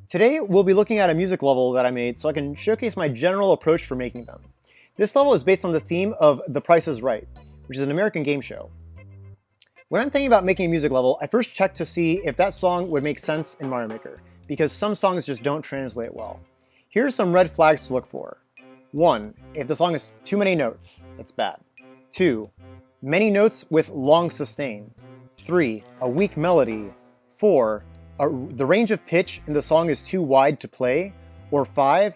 Today we'll be looking at a music level that I made so I can showcase my general approach for making them. This level is based on the theme of The Price is Right, which is an American game show. When I'm thinking about making a music level, I first check to see if that song would make sense in Mario Maker, because some songs just don't translate well. Here are some red flags to look for. 1. If the song has too many notes, that's bad. 2. Many notes with long sustain. 3. A weak melody. 4. The range of pitch in the song is too wide to play. Or 5.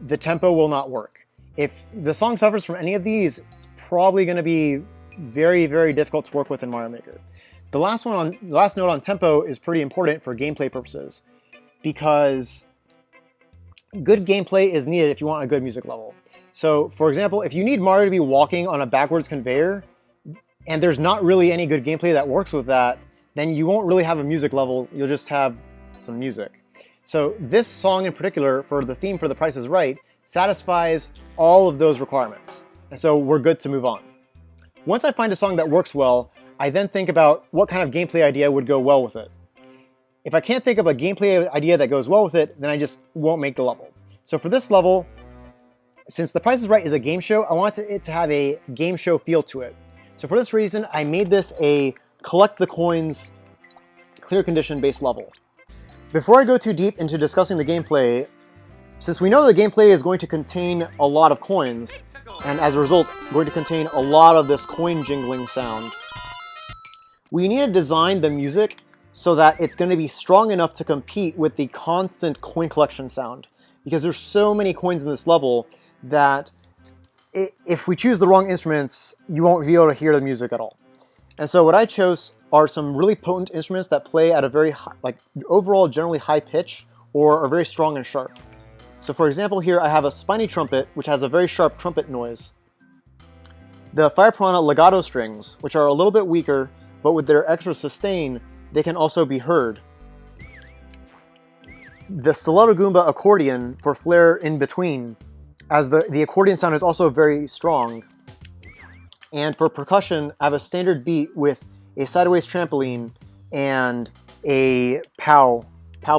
The tempo will not work. If the song suffers from any of these, it's probably going to be very, very difficult to work with in Mario Maker. The last note on tempo is pretty important for gameplay purposes, because good gameplay is needed if you want a good music level. So, for example, if you need Mario to be walking on a backwards conveyor, and there's not really any good gameplay that works with that, then you won't really have a music level, you'll just have some music. So this song in particular, for the theme for The Price is Right, satisfies all of those requirements. And so we're good to move on. Once I find a song that works well, I then think about what kind of gameplay idea would go well with it. If I can't think of a gameplay idea that goes well with it, then I just won't make the level. So for this level, since The Price is Right is a game show, I want it to have a game show feel to it. So for this reason, I made this a collect the coins clear condition based level. Before I go too deep into discussing the gameplay, since we know the gameplay is going to contain a lot of coins, and as a result, going to contain a lot of this coin jingling sound, we need to design the music so that it's going to be strong enough to compete with the constant coin collection sound. Because there's so many coins in this level that if we choose the wrong instruments, you won't be able to hear the music at all. And so what I chose are some really potent instruments that play at a very high, overall generally high pitch, or are very strong and sharp. So for example here I have a spiny trumpet, which has a very sharp trumpet noise. The Fire Piranha legato strings, which are a little bit weaker, but with their extra sustain, they can also be heard. The Stiletto Goomba accordion for flair in between, as the accordion sound is also very strong. And for percussion, I have a standard beat with a sideways trampoline and a pow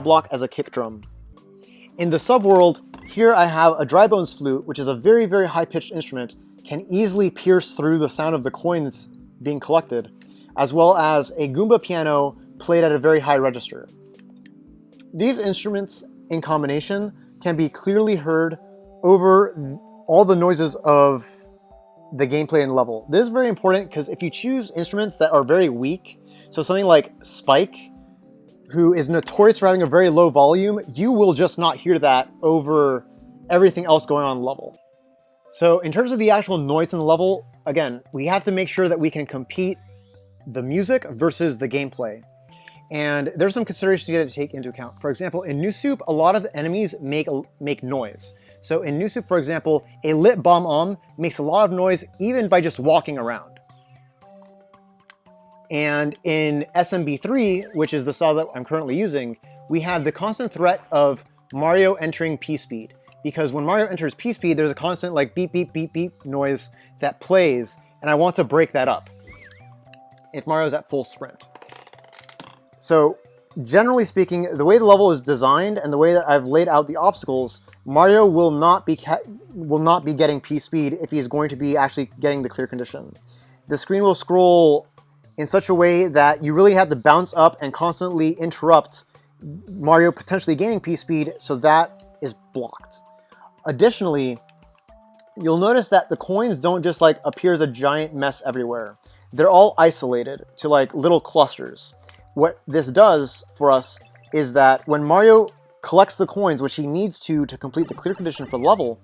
block as a kick drum. In the subworld, here I have a dry bones flute, which is a very, very high-pitched instrument, can easily pierce through the sound of the coins being collected, as well as a Goomba piano played at a very high register. These instruments in combination can be clearly heard over all the noises of the gameplay and level. This is very important because if you choose instruments that are very weak, so something like Spike, who is notorious for having a very low volume, you will just not hear that over everything else going on in the level. So in terms of the actual noise in the level, again, we have to make sure that we can compete the music versus the gameplay. And there's some considerations you have to take into account. For example, in New Soup, a lot of the enemies make noise. So in New Soup, for example, a lit bomb makes a lot of noise even by just walking around. And in SMB3, which is the style that I'm currently using, we have the constant threat of Mario entering P-speed. Because when Mario enters P-speed, there's a constant beep, beep, beep, beep noise that plays, and I want to break that up if Mario's at full sprint. So generally speaking, the way the level is designed and the way that I've laid out the obstacles, Mario will not be getting P-speed if he's going to be actually getting the clear condition. The screen will scroll in such a way that you really have to bounce up and constantly interrupt Mario potentially gaining P-speed, so that is blocked. Additionally, you'll notice that the coins don't just appear as a giant mess everywhere. They're all isolated to little clusters. What this does for us is that when Mario collects the coins, which he needs to complete the clear condition for the level,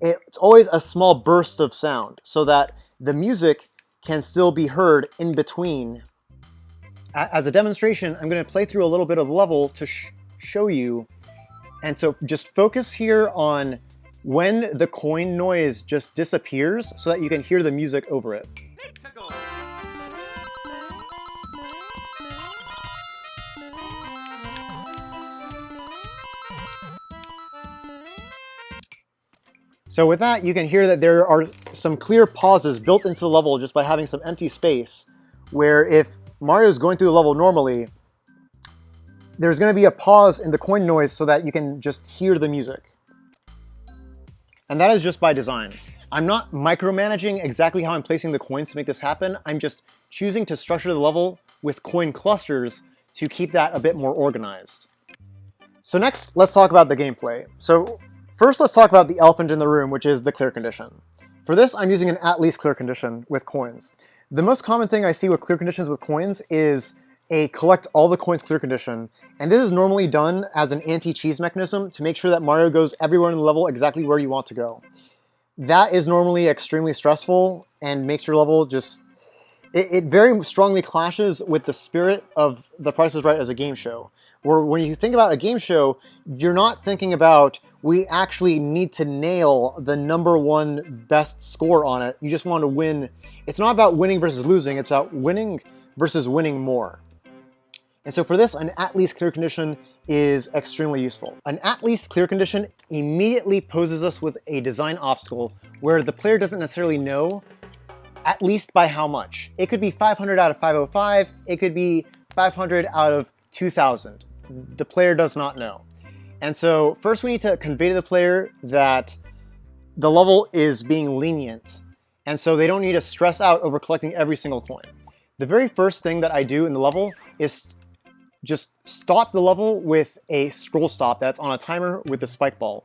it's always a small burst of sound, so that the music can still be heard in between. As a demonstration, I'm going to play through a little bit of the level to show you. And so just focus here on when the coin noise just disappears so that you can hear the music over it. So with that, you can hear that there are some clear pauses built into the level just by having some empty space, where if Mario's going through the level normally, there's going to be a pause in the coin noise so that you can just hear the music. And that is just by design. I'm not micromanaging exactly how I'm placing the coins to make this happen. I'm just choosing to structure the level with coin clusters to keep that a bit more organized. So next, let's talk about the gameplay. So first, let's talk about the elephant in the room, which is the clear condition. For this, I'm using an at-least clear condition with coins. The most common thing I see with clear conditions with coins is a collect all the coins clear condition, and this is normally done as an anti-cheese mechanism to make sure that Mario goes everywhere in the level exactly where you want to go. That is normally extremely stressful and makes your level just... It very strongly clashes with the spirit of The Price is Right as a game show. Where when you think about a game show, you're not thinking about, we actually need to nail the #1 best score on it. You just want to win. It's not about winning versus losing, it's about winning versus winning more. And so for this, an at-least clear condition is extremely useful. An at-least clear condition immediately poses us with a design obstacle where the player doesn't necessarily know at least by how much. It could be 500 out of 505, it could be 500 out of 2000. The player does not know. And so first we need to convey to the player that the level is being lenient, and so they don't need to stress out over collecting every single coin. The very first thing that I do in the level is just stop the level with a scroll stop that's on a timer with the spike ball.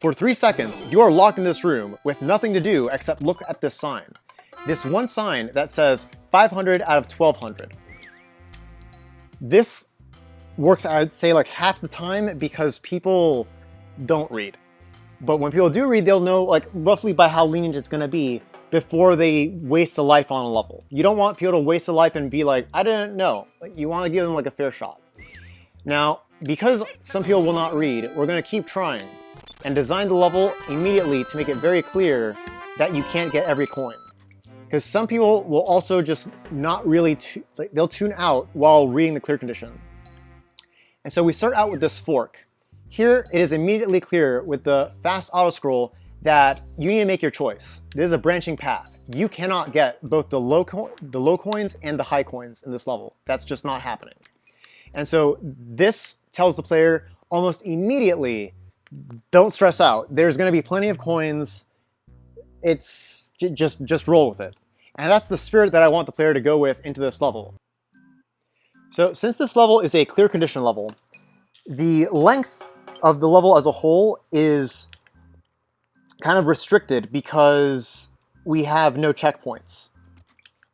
For 3 seconds, you are locked in this room with nothing to do except look at this sign. This one sign that says 500 out of 1200. This works, I would say, like half the time because people don't read. But when people do read, they'll know like roughly by how lenient it's going to be before they waste a life on a level. You don't want people to waste a life and be like, I didn't know. Like, you want to give them like a fair shot. Now, because some people will not read, we're going to keep trying and design the level immediately to make it very clear that you can't get every coin. Because some people will also just not really, they'll tune out while reading the clear condition. And so we start out with this fork. Here it is immediately clear with the fast auto scroll that you need to make your choice. This is a branching path. You cannot get both the low coins and the high coins in this level. That's just not happening. And so this tells the player almost immediately, don't stress out. There's going to be plenty of coins. It's just roll with it. And that's the spirit that I want the player to go with into this level. So since this level is a clear condition level, the length of the level as a whole is kind of restricted because we have no checkpoints.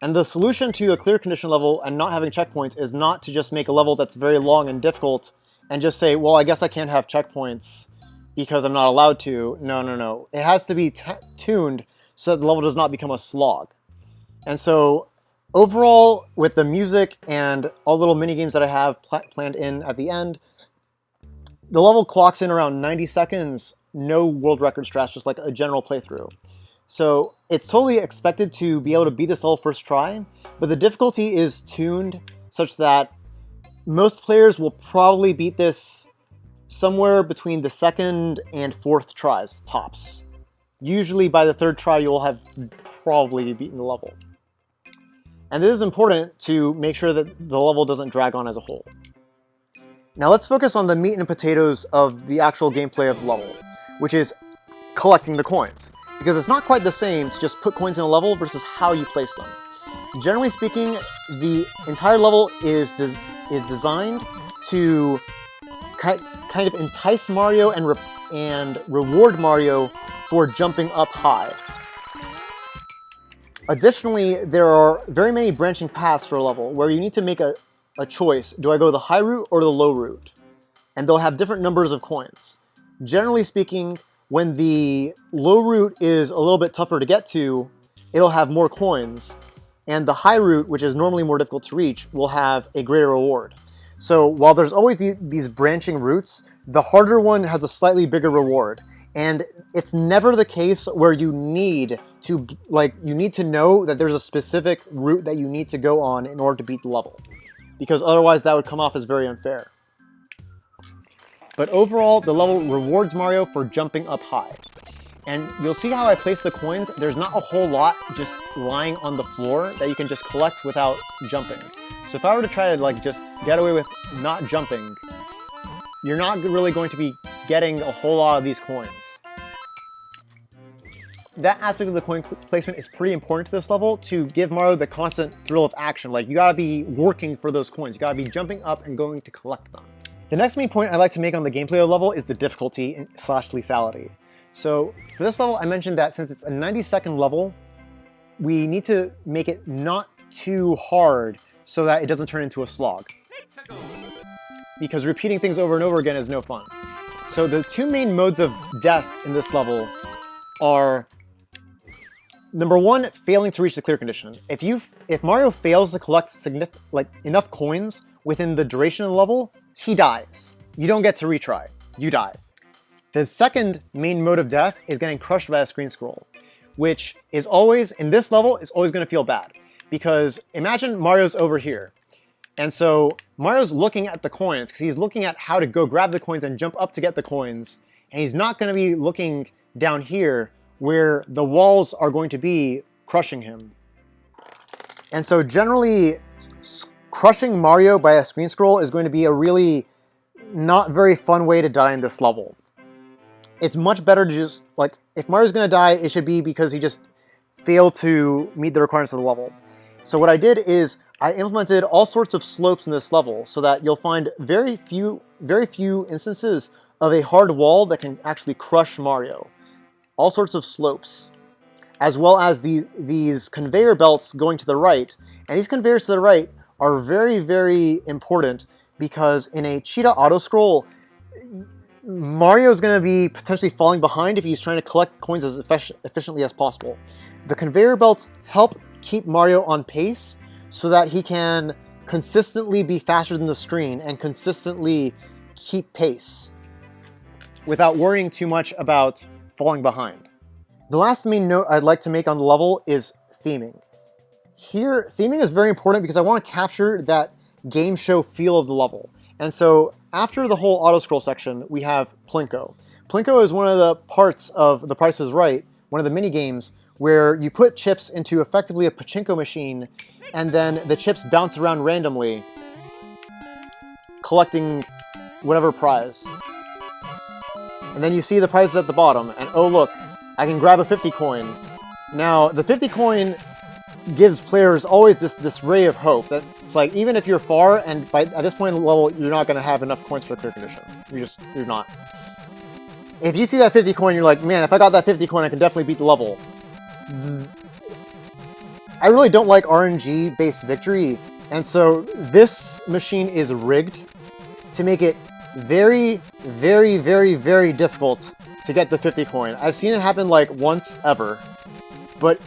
And the solution to a clear condition level and not having checkpoints is not to just make a level that's very long and difficult and just say, well, I guess I can't have checkpoints because I'm not allowed to. No. It has to be tuned so that the level does not become a slog. And so overall, with the music and all the little mini games that I have planned in at the end, the level clocks in around 90 seconds, no world record strats, just like a general playthrough. So it's totally expected to be able to beat this level first try, but the difficulty is tuned such that most players will probably beat this somewhere between the second and fourth tries, tops. Usually by the third try, you'll have probably beaten the level. And this is important to make sure that the level doesn't drag on as a whole. Now let's focus on the meat and potatoes of the actual gameplay of the level, which is collecting the coins. Because it's not quite the same to just put coins in a level versus how you place them. Generally speaking, the entire level is designed to kind of entice Mario and reward Mario for jumping up high. Additionally, there are very many branching paths for a level where you need to make a choice. Do I go the high route or the low route? And they'll have different numbers of coins. Generally speaking, when the low route is a little bit tougher to get to, it'll have more coins. And the high route, which is normally more difficult to reach, will have a greater reward. So while there's always these branching routes, the harder one has a slightly bigger reward. And it's never the case where you need to know that there's a specific route that you need to go on in order to beat the level. Because otherwise that would come off as very unfair. But overall, the level rewards Mario for jumping up high. And you'll see how I place the coins. There's not a whole lot just lying on the floor that you can just collect without jumping. So if I were to try to like just get away with not jumping, you're not really going to be getting a whole lot of these coins. That aspect of the coin placement is pretty important to this level to give Mario the constant thrill of action. Like, you gotta be working for those coins. You gotta be jumping up and going to collect them. The next main point I'd like to make on the gameplay of the level is the difficulty / lethality. So for this level, I mentioned that since it's a 90-second level, we need to make it not too hard so that it doesn't turn into a slog. Because repeating things over and over again is no fun. So the two main modes of death in this level are, number one, failing to reach the clear condition. If Mario fails to collect enough coins within the duration of the level, he dies. You don't get to retry. You die. The second main mode of death is getting crushed by a screen scroll, which is always, in this level, is always going to feel bad. Because imagine Mario's over here. And so Mario's looking at the coins, because he's looking at how to go grab the coins and jump up to get the coins. And he's not going to be looking down here where the walls are going to be crushing him. And so generally, crushing Mario by a screen scroll is going to be a really not very fun way to die in this level. It's much better to just, like, if Mario's going to die, it should be because he just failed to meet the requirements of the level. So what I did is I implemented all sorts of slopes in this level so that you'll find very few instances of a hard wall that can actually crush Mario. All sorts of slopes, as well as these conveyor belts going to the right. And these conveyors to the right are very, very important because in a cheetah auto-scroll, Mario's going to be potentially falling behind if he's trying to collect coins as efficiently as possible. The conveyor belts help keep Mario on pace so that he can consistently be faster than the screen and consistently keep pace without worrying too much about falling behind. The last main note I'd like to make on the level is theming. Here, theming is very important because I want to capture that game show feel of the level. And so after the whole auto-scroll section, we have Plinko. Plinko is one of the parts of The Price is Right, one of the mini-games, where you put chips into effectively a pachinko machine, and then the chips bounce around randomly, collecting whatever prize. And then you see the prizes at the bottom, and oh look, I can grab a 50 coin. Now, the 50 coin gives players always this ray of hope that it's like, even if you're far and at this point in the level you're not going to have enough coins for a clear condition. You're not. If you see that 50 coin, you're like, man, if I got that 50 coin, I can definitely beat the level. I really don't like RNG based victory, and so this machine is rigged to make it very, very, very, very difficult to get the 50 coin. I've seen it happen like once ever, but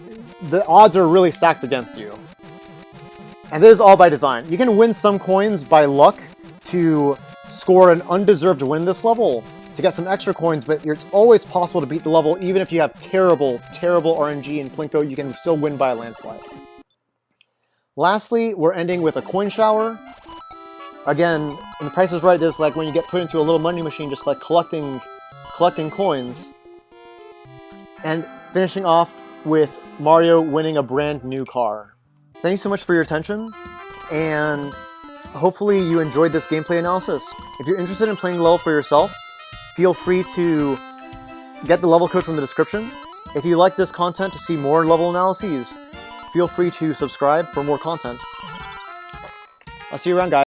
the odds are really stacked against you. And this is all by design. You can win some coins by luck to score an undeserved win this level to get some extra coins, but it's always possible to beat the level even if you have terrible, terrible RNG in Plinko. You can still win by a landslide. Lastly, we're ending with a coin shower. Again, in The Price is Right, this is like when you get put into a little money machine, just like collecting coins. And finishing off with Mario winning a brand new car. Thanks so much for your attention, and hopefully you enjoyed this gameplay analysis. If you're interested in playing the level for yourself, feel free to get the level code from the description. If you like this content to see more level analyses, feel free to subscribe for more content. I'll see you around, guys.